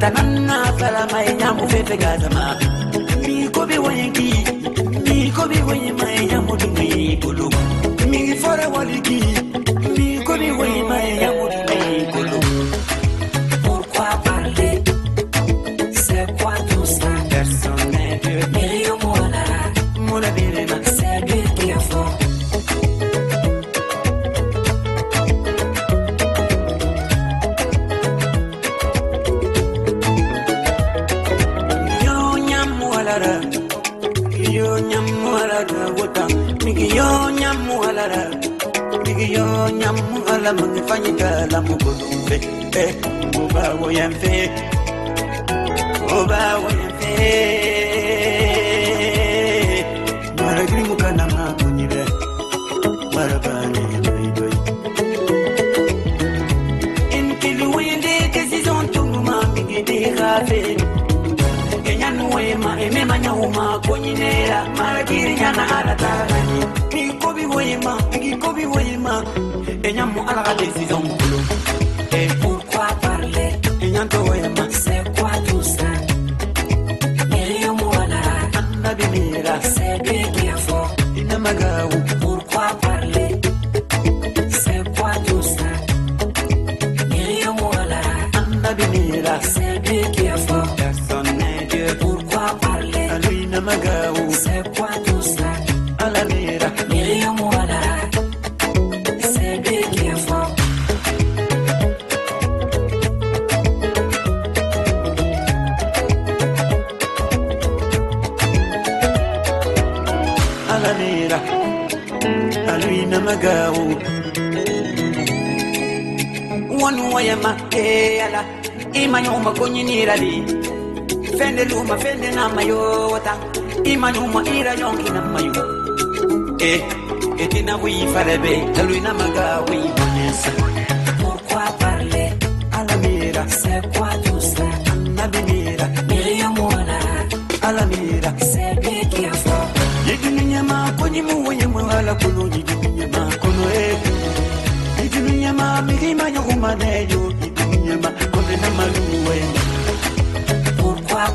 Tanana salama nyamu fefe gazama. Mi kobi wengi, mi kobi wengi mai nyamu dungi kulu. Mi fora waliki, mi kobi wengi mai nyamu dungi kulu. Pourquoi parler? C'est quoi tout ça? Personne n'est Dieu. Mirio Mola, Mola Birema, c'est lui qui est fort. Yo nyamu alara wota migi yo nyamu alara migi yo nyamu ala mangifanyika la mugolumbe oba woyemfe maragri mukana makunyibe marabani doidoi inkili wende kesizon tunguma migi de gafe Wema, emema nyuma konyinera maragiri nyana alatani nikobi wema enyamu ala décision mulu et pourquoi parler enyanto wema c'est quoi tout ça Mirio Mola anda bimira c'est lui qui est fort inamagaou pourquoi parler c'est quoi tout ça Mirio Mola anda bimira c'est lui qui est fort c'est quoi tout ça? À la mira, Mirio Mola, c'est lui qui est fort. À la mira, à lui namagao. One way ma ala, imanyoma konyinirali. Fende luma fende na mayo wata imanyuma ira yonki na mayo etina wi farebe talui na maga wi bonesa pourquoi parler à la mira c'est quoi tout ça nabimira Mirio Mola à la mira c'est lui qui est fort yidunyama koni muweyema ala kuno yidunyama kono yidunyama migima yoma neyo yidunyama kono na maluwe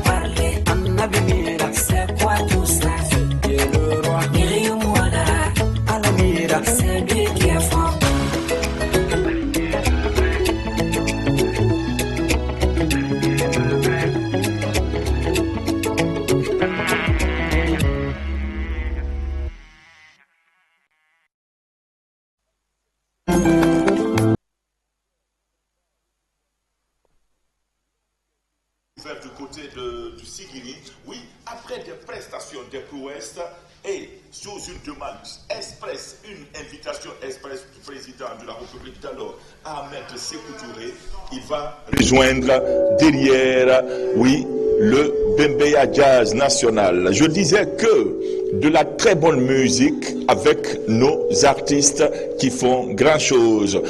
parler, Annabimira, c'est quoi tout ça? C'est le roi. Mirio Mola, à la mira, c'est lui qui est fort. Du côté du Sigiri, oui, après des prestations des prouesses et sous une demande express, une invitation express du président de la République d'alors, Ahmed Sékou Touré, il va rejoindre derrière, oui, le Bembeya Jazz National. Je disais que de la très bonne musique avec nos artistes qui font grand chose.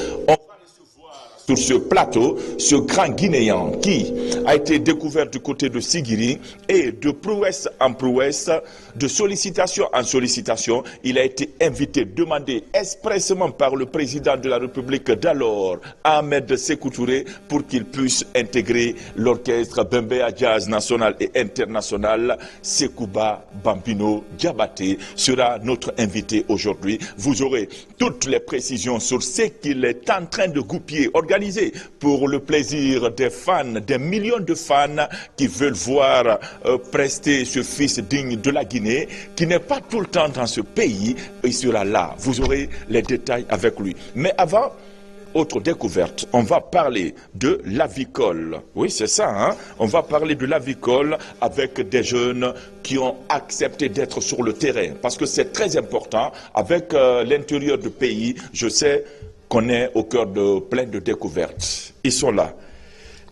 Sur ce plateau, ce grand Guinéen qui a été découvert du côté de Sigiri et de prouesse en prouesse, de sollicitation en sollicitation, il a été invité, demandé expressément par le président de la République d'alors, Ahmed Sékou Touré, pour qu'il puisse intégrer l'orchestre Bembeya Jazz National et International. Sekouba Bambino Diabaté sera notre invité aujourd'hui. Vous aurez toutes les précisions sur ce qu'il est en train de goupiller, organisé pour le plaisir des fans, des millions de fans qui veulent voir prester ce fils digne de la Guinée, qui n'est pas tout le temps dans ce pays. Il sera là. Vous aurez les détails avec lui. Mais avant, autre découverte, on va parler de l'avicole. Oui, c'est ça, hein? On va parler de l'avicole avec des jeunes qui ont accepté d'être sur le terrain. Parce que c'est très important. Avec l'intérieur du pays, je sais qu'on est au cœur de plein de découvertes. Ils sont là.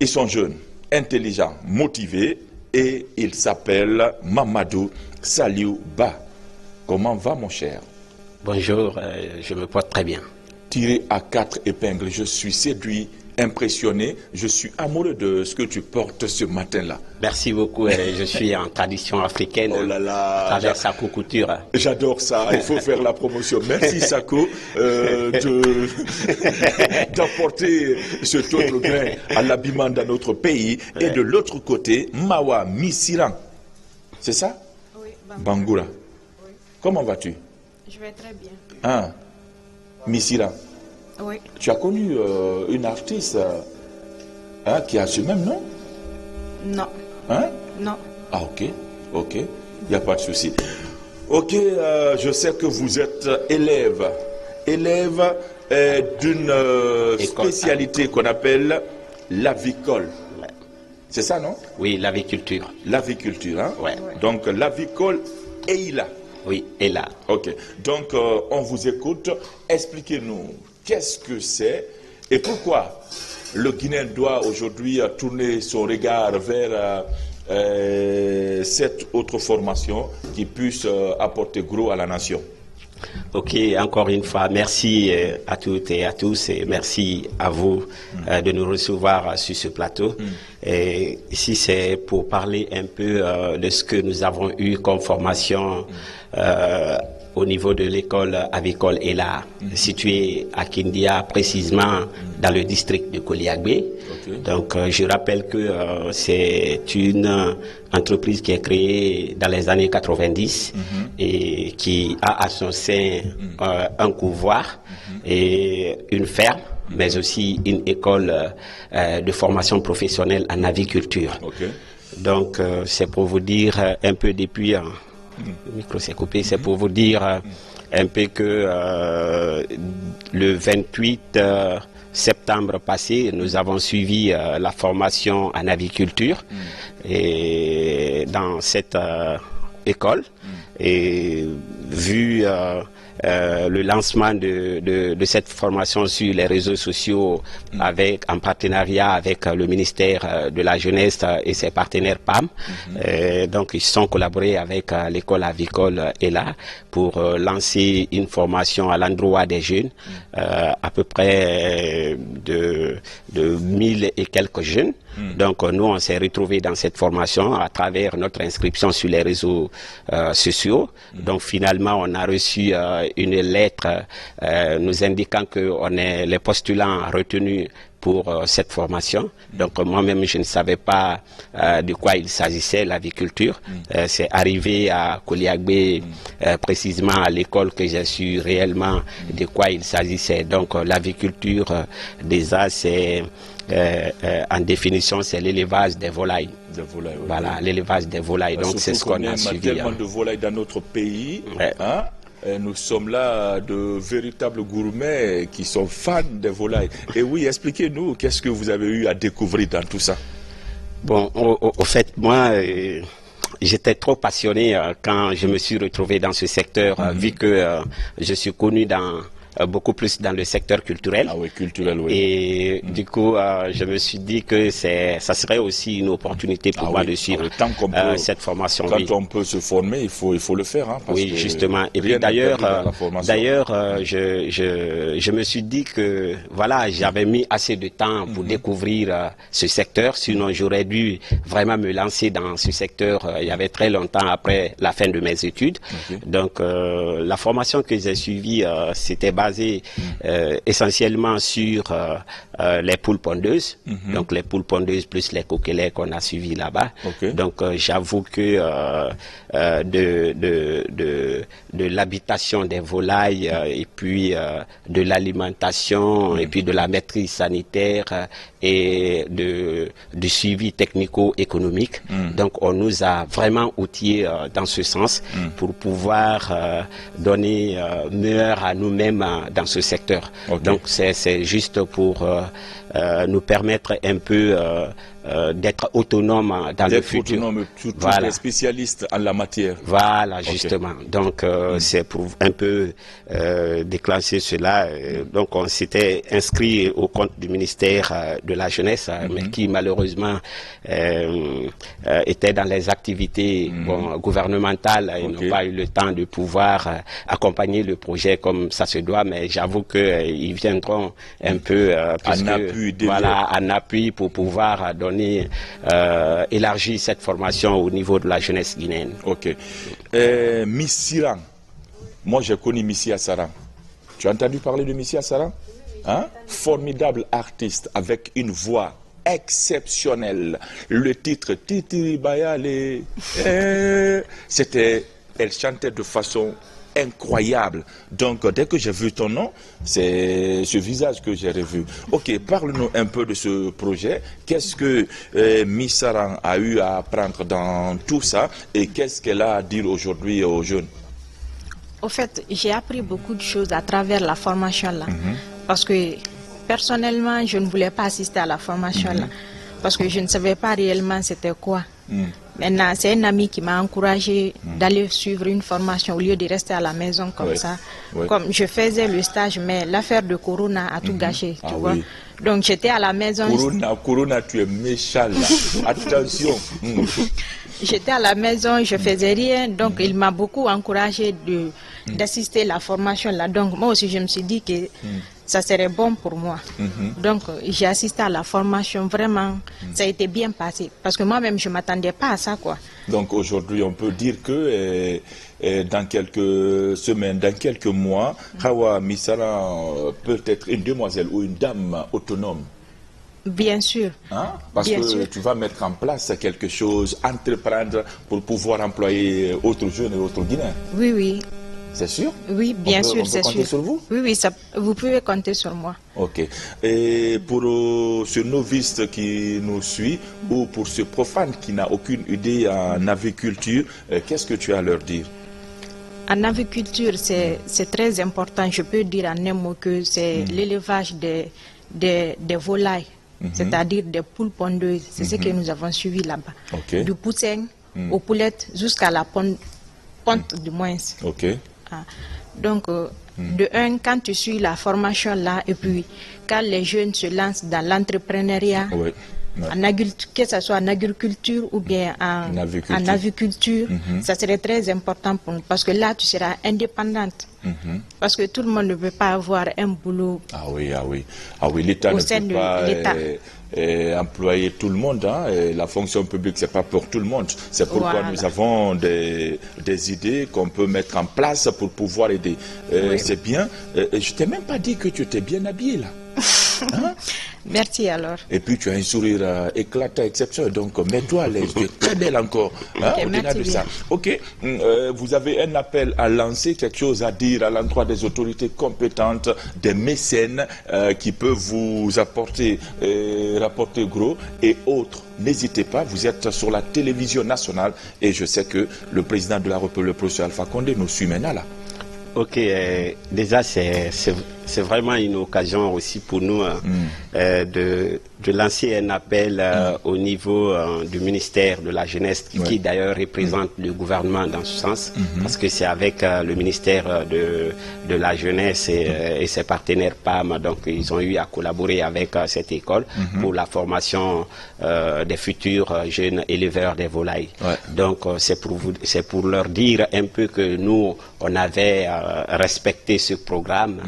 Ils sont jeunes, intelligents, motivés. Et il s'appelle Mamadou Saliou Ba. Comment va, mon cher? Bonjour, je me porte très bien. Tiré à 4 épingles, je suis séduit, impressionné. Je suis amoureux de ce que tu portes ce matin-là. Merci beaucoup. Je suis en tradition africaine. Oh là là, à travers Sako Couture. J'adore ça. Il faut faire la promotion. Merci Sako d'apporter cet autre grain à l'habillement dans notre pays. Et de l'autre côté, Mawa Misiran. C'est ça? Oui, Bangoura. Oui. Comment vas-tu? Je vais très bien. Ah, Misiran. Oui. Tu as connu une artiste qui a ce même nom? Non. Hein? Non. Ah, ok, ok, il n'y a pas de souci. Ok, je sais que vous êtes élève d'une spécialité qu'on appelle l'avicole. Ouais. C'est ça, non? Oui, l'aviculture. L'aviculture, hein? Ouais. Donc, l'avicole est là. Oui, et là. Ok, donc on vous écoute. Expliquez-nous, qu'est-ce que c'est et pourquoi le Guinéen doit aujourd'hui tourner son regard vers cette autre formation qui puisse apporter gros à la nation. Ok, encore une fois, merci à toutes et à tous et merci à vous de nous recevoir sur ce plateau. Et ici, c'est pour parler un peu de ce que nous avons eu comme formation au niveau de l'école avicole ELA, située à Kindia, précisément dans le district de Koliagbe. Okay. Donc, je rappelle que c'est une entreprise qui est créée dans les années 90 et qui a à son sein un couloir et une ferme, mais aussi une école de formation professionnelle en aviculture. Okay. Donc, c'est pour vous dire un peu depuis... Le micro s'est coupé, c'est pour vous dire un peu que le 28 septembre passé, nous avons suivi la formation en aviculture et dans cette école et vu le lancement de cette formation sur les réseaux sociaux en partenariat avec le ministère de la Jeunesse et ses partenaires PAM. Donc ils sont collaborés avec l'école avicole ELA pour lancer une formation à l'endroit des jeunes, à peu près de 1000 et quelques jeunes. Donc nous on s'est retrouvés dans cette formation à travers notre inscription sur les réseaux sociaux. Donc finalement on a reçu une lettre nous indiquant qu'on est les postulants retenus pour cette formation. Donc moi-même je ne savais pas de quoi il s'agissait, l'aviculture. C'est arrivé à Koliagbe, précisément à l'école, que j'ai su réellement de quoi il s'agissait. Donc l'aviculture déjà c'est en définition, c'est l'élevage des volailles. Voilà, l'élevage des volailles. Donc c'est ce qu'on a suivi. Il y a tellement de volailles dans notre pays. Hein? Nous sommes là de véritables gourmets qui sont fans des volailles. Et oui, expliquez-nous, qu'est-ce que vous avez eu à découvrir dans tout ça? Bon, au fait, moi, j'étais trop passionné quand je me suis retrouvé dans ce secteur, vu que je suis connu beaucoup plus dans le secteur culturel. Ah oui, culturel, oui. Et du coup, je me suis dit que ça serait aussi une opportunité pour moi de suivre cette formation. Quand on peut se former, il faut le faire. Hein, parce oui, que justement. Et puis d'ailleurs, je me suis dit que voilà, j'avais mis assez de temps pour découvrir ce secteur. Sinon, j'aurais dû vraiment me lancer dans ce secteur il y avait très longtemps après la fin de mes études. Donc, la formation que j'ai suivie, c'était basé essentiellement sur les poules pondeuses, donc les poules pondeuses plus les coquelets qu'on a suivis là-bas. Donc j'avoue que de l'habitation des volailles et puis de l'alimentation et puis de la maîtrise sanitaire et du suivi technico-économique. Donc on nous a vraiment outillés dans ce sens pour pouvoir donner meilleur à nous-mêmes dans ce secteur. Donc c'est juste pour nous permettre un peu d'être autonome dans le futur. Autonome, tout Voilà. est spécialiste en la matière. Voilà, justement. Donc, c'est pour un peu déclencher cela. Donc, on s'était inscrit au compte du ministère de la Jeunesse, mais qui malheureusement était dans les activités gouvernementales et n'ont pas eu le temps de pouvoir accompagner le projet comme ça se doit. Mais j'avoue qu'ils viendront un peu en appui pour pouvoir donner, élargir cette formation au niveau de la jeunesse guinéenne. Ok. Miss Siran, moi j'ai connu Missy Assaran. Tu as entendu parler de Missy Assaran? Hein? Formidable artiste avec une voix exceptionnelle. Le titre Titi Bayale, elle chantait de façon incroyable. Donc, dès que j'ai vu ton nom, c'est ce visage que j'ai revu. Ok, parle-nous un peu de ce projet. Qu'est-ce que Miss Saran a eu à apprendre dans tout ça et qu'est-ce qu'elle a à dire aujourd'hui aux jeunes? Au fait, j'ai appris beaucoup de choses à travers la formation là. Parce que personnellement, je ne voulais pas assister à la formation là. Parce que je ne savais pas réellement c'était quoi. Maintenant, c'est un ami qui m'a encouragé d'aller suivre une formation au lieu de rester à la maison comme ça. Comme je faisais le stage, mais l'affaire de Corona a tout gâché, tu vois. Oui. Donc j'étais à la maison. Corona, tu es méchant là. Attention. J'étais à la maison, je faisais rien. Donc il m'a beaucoup encouragé d'assister à la formation là. Donc moi aussi, je me suis dit que ça serait bon pour moi. Donc, j'ai assisté à la formation, vraiment, ça a été bien passé. Parce que moi-même, je ne m'attendais pas à ça, quoi. Donc, aujourd'hui, on peut dire que dans quelques semaines, dans quelques mois, Hawa Missara peut être une demoiselle ou une dame autonome. Bien sûr. Hein? Parce bien que sûr. tu vas mettre en place quelque chose, entreprendre pour pouvoir employer autres jeunes et autres Guinéens. Oui, oui. C'est sûr? Oui, bien sûr, c'est sûr. On peut compter sur vous? Oui, oui, vous pouvez compter sur moi. Ok. Et pour ce novice qui nous suit, ou pour ce profane qui n'a aucune idée en aviculture, qu'est-ce que tu as à leur dire? En aviculture, c'est très important. Je peux dire en un mot que c'est l'élevage des volailles, c'est-à-dire des poules pondeuses. C'est ce que nous avons suivi là-bas. Ok. Du poussin aux poulettes jusqu'à la ponte du moins. Ok. Donc, de un, quand tu suis la formation là, et puis quand les jeunes se lancent dans l'entrepreneuriat, que ce soit en agriculture ou bien en aviculture, ça serait très important pour nous, parce que là, tu seras indépendante. Parce que tout le monde ne peut pas avoir un boulot. Ah oui, l'État ne peut pas employer tout le monde. Hein, et la fonction publique, c'est pas pour tout le monde. C'est pourquoi nous avons des idées qu'on peut mettre en place pour pouvoir aider. C'est bien. Je t'ai même pas dit que tu étais bien habillé là. Hein? Merci alors. Et puis tu as un sourire éclatant, exceptionnel. Donc mets-toi à l'aise, tu es très belle encore. Hein, au-delà de ça. Ok, vous avez un appel à lancer, quelque chose à dire à l'endroit des autorités compétentes, des mécènes qui peuvent vous apporter, rapporter gros et autres. N'hésitez pas, vous êtes sur la télévision nationale et je sais que le président de la République, le professeur Alpha Condé, nous suit maintenant là. Ok, déjà c'est vraiment une occasion aussi pour nous de lancer un appel au niveau du ministère de la Jeunesse qui d'ailleurs représente le gouvernement dans ce sens, parce que c'est avec le ministère de la Jeunesse et ses partenaires PAM, donc ils ont eu à collaborer avec cette école pour la formation des futurs jeunes éleveurs des volailles. Donc c'est pour leur dire un peu que nous on avait respecté ce programme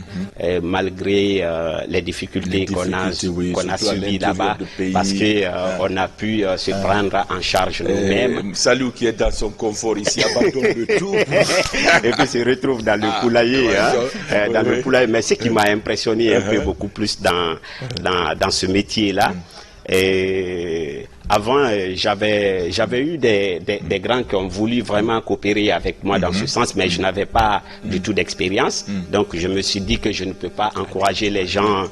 malgré les difficultés qu'on a subies là-bas, parce qu'on a pu se prendre en charge nous-mêmes. Salut qui est dans son confort ici, abandonne le tout. Et puis se retrouve dans le poulailler. Le poulailler. Mais ce qui m'a impressionné un peu beaucoup plus dans ce métier-là, et avant, j'avais eu des grands qui ont voulu vraiment coopérer avec moi dans ce sens, mais je n'avais pas du tout d'expérience. Donc, je me suis dit que je ne peux pas encourager les gens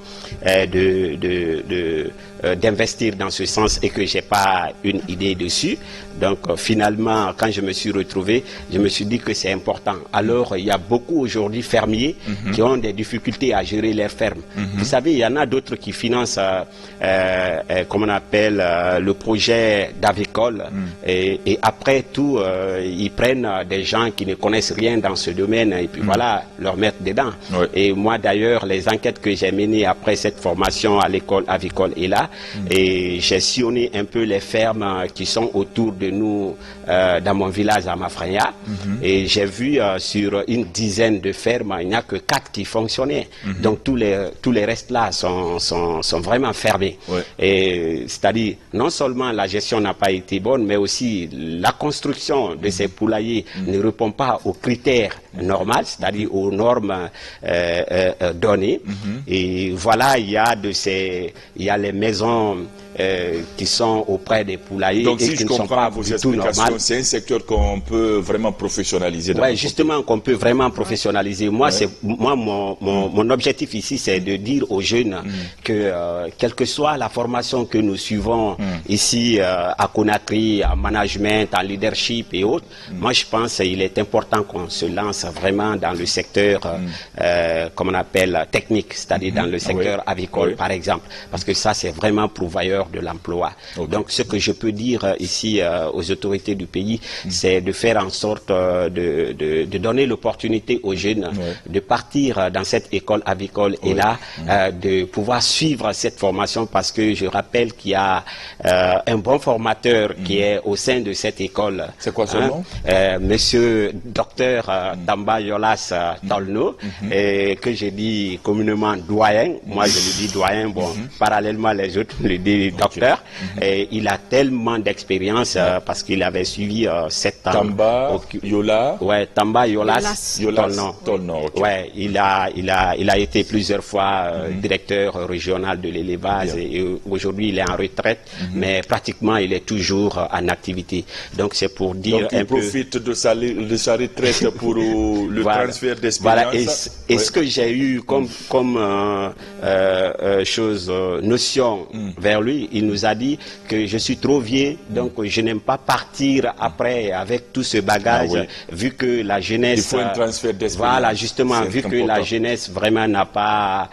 d'investir dans ce sens et que j'ai pas une idée dessus. Donc finalement, quand je me suis retrouvé, je me suis dit que c'est important. Alors il y a beaucoup aujourd'hui fermiers qui ont des difficultés à gérer leurs fermes. Vous savez, il y en a d'autres qui financent, comme on appelle, le projet d'avicole. Et après tout, ils prennent des gens qui ne connaissent rien dans ce domaine et puis voilà, leur mettre dedans. Ouais. Et moi d'ailleurs, les enquêtes que j'ai menées après cette formation à l'école avicole est là, et j'ai sillonné un peu les fermes qui sont autour de nous dans mon village à Mafrania, et j'ai vu sur une dizaine de fermes, il n'y a que 4 qui fonctionnaient. Donc tous les restes là sont vraiment fermés. Ouais. Et c'est-à-dire, non seulement la gestion n'a pas été bonne, mais aussi la construction de ces poulaillers ne répond pas aux critères normaux, c'est-à-dire aux normes données. Et voilà, il y a les maisons qui sont auprès des poulaillers. Donc, et si qui je ne sont pas comprends vos du tout explications, normales. c'est un secteur qu'on peut vraiment professionnaliser. Oui, justement, qu'on peut vraiment professionnaliser. Moi, mon objectif ici, c'est de dire aux jeunes que, quelle que soit la formation que nous suivons ici à Conakry, en management, en leadership et autres, moi, je pense qu'il est important qu'on se lance vraiment dans le secteur, comme on appelle, technique, c'est-à-dire dans le secteur avicole, par exemple, parce que ça, c'est vraiment pourvoyeur de l'emploi. Donc, ce que je peux dire ici aux autorités du pays, c'est de faire en sorte de donner l'opportunité aux jeunes de partir dans cette école avicole et là, de pouvoir suivre cette formation, parce que je rappelle qu'il y a un bon formateur qui est au sein de cette école. C'est quoi son nom? Monsieur Docteur Tamba Yolas Tolno, et que je dis communément doyen. Moi, je lui dis doyen. Bon, parallèlement, les autres le disent docteur. Et il a tellement d'expérience parce qu'il avait suivi 7 ans. Tamba Yola. Ouais, Tamba Yolas Tolno. Okay. Ouais, il a été plusieurs fois directeur régional de l'élevage et aujourd'hui il est en retraite, mais pratiquement il est toujours en activité. Donc c'est pour dire donc, il profite de sa retraite pour le transfert d'expérience. Voilà, et ce que j'ai eu comme notion vers lui, il nous a dit que je suis trop vieux, donc je n'aime pas partir après avec tout ce bagage, vu que la jeunesse... Il faut un transfert d'expérience. Voilà, justement, vu que la jeunesse vraiment n'a pas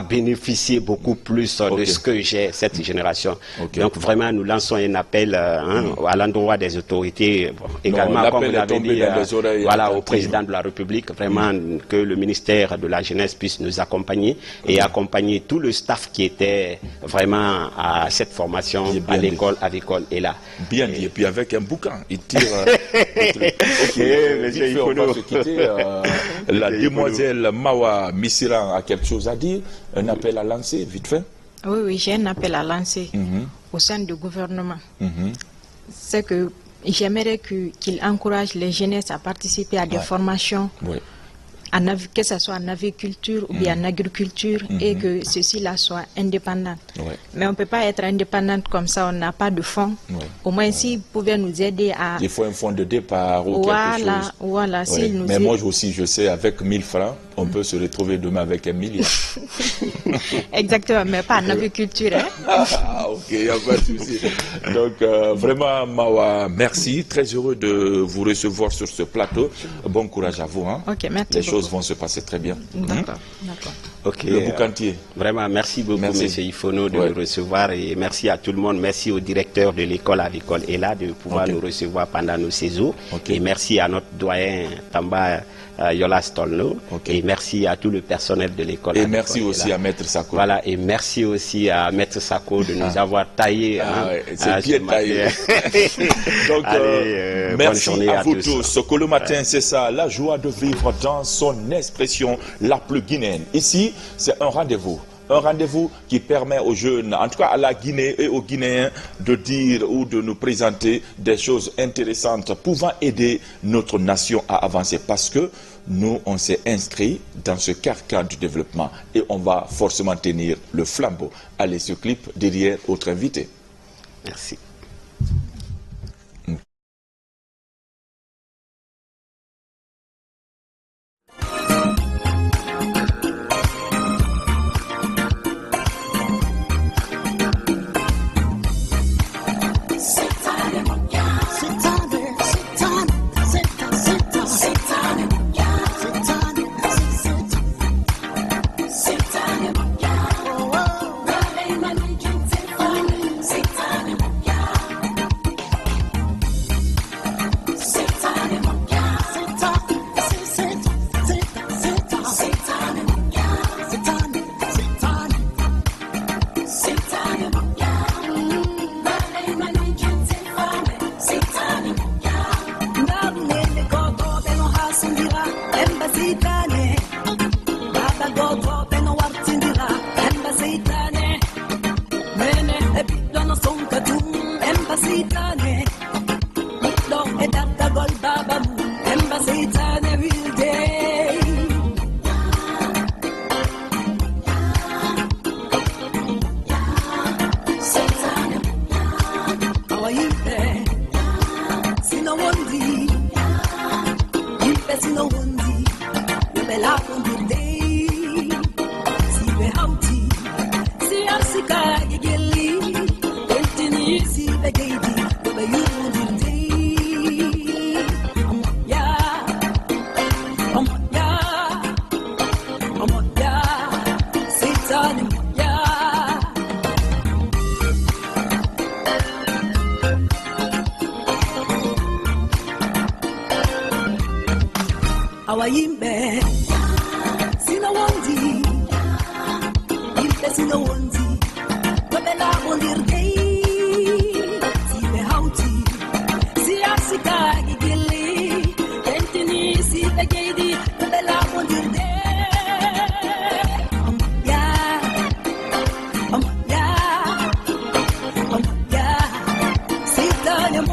bénéficié beaucoup plus de ce que j'ai, cette génération. Donc vraiment, nous lançons un appel à l'endroit des autorités, également, comme vous l'avez dit, voilà, au président de la République, vraiment que le ministère de la Jeunesse puisse nous accompagner et accompagner tout le staff qui était vraiment à cette formation à l'école avicole et là. Bien dit, et puis avec un bouquin, il tire... Monsieur on va se quitter. La demoiselle Mawa Missiran a quelque chose à dire, un appel à lancer, vite fait. Oui, j'ai un appel à lancer au sein du gouvernement. C'est que j'aimerais qu'il encourage les jeunesses à participer à des formations, que ce soit en aviculture ou bien en agriculture, et que ceci-là soit indépendant. Mais on ne peut pas être indépendante comme ça, on n'a pas de fonds. Au moins, s'ils pouvaient nous aider à... Il faut un fonds de départ ou quelque chose. Voilà, mais moi aussi, je sais, avec 1000 francs, on peut se retrouver demain avec 1 milliard. Exactement, mais pas en agriculture. Ok, il n'y a pas de souci. Donc, vraiment, Mawa, merci. Très heureux de vous recevoir sur ce plateau. Bon courage à vous. Ok, merci. Les choses vont se passer très bien. D'accord. Okay, le boucantier. Vraiment, merci beaucoup, Monsieur Ifono, de nous recevoir, et merci à tout le monde. Merci au directeur de l'école avicole et là de pouvoir nous recevoir pendant nos séjours. Et merci à notre doyen Tamba Yolas Tolno. Et merci à tout le personnel de l'école. Et merci aussi à Maître Sako. Voilà, et merci aussi à Maître Sako de nous avoir taillé. C'est bien taillé. Donc, allez, merci bonne journée à vous tous. Ce que le matin, c'est ça, la joie de vivre dans son expression la plus guinéenne. Ici, c'est un rendez-vous. Un rendez-vous qui permet aux jeunes, en tout cas à la Guinée et aux Guinéens, de dire ou de nous présenter des choses intéressantes pouvant aider notre nation à avancer. Parce que nous, on s'est inscrits dans ce carcan du développement et on va forcément tenir le flambeau. Allez, ce clip derrière autre invité. Merci. Sitane, don't get up the gold baba, remember Sitane every day. Sitane, how are you there? See no one day, you see no one day, you be laugh on the day. See the houty, see us sika gigili, continue see the baby, the you the day. Yeah, yeah, Satan, yeah. How are you, man? See no one day. You see no one day. But the love on your day. See the houty. See Africa, Gigili. Continue, see the gady. But the love on your day. Yeah. Yeah. Yeah. Sit down and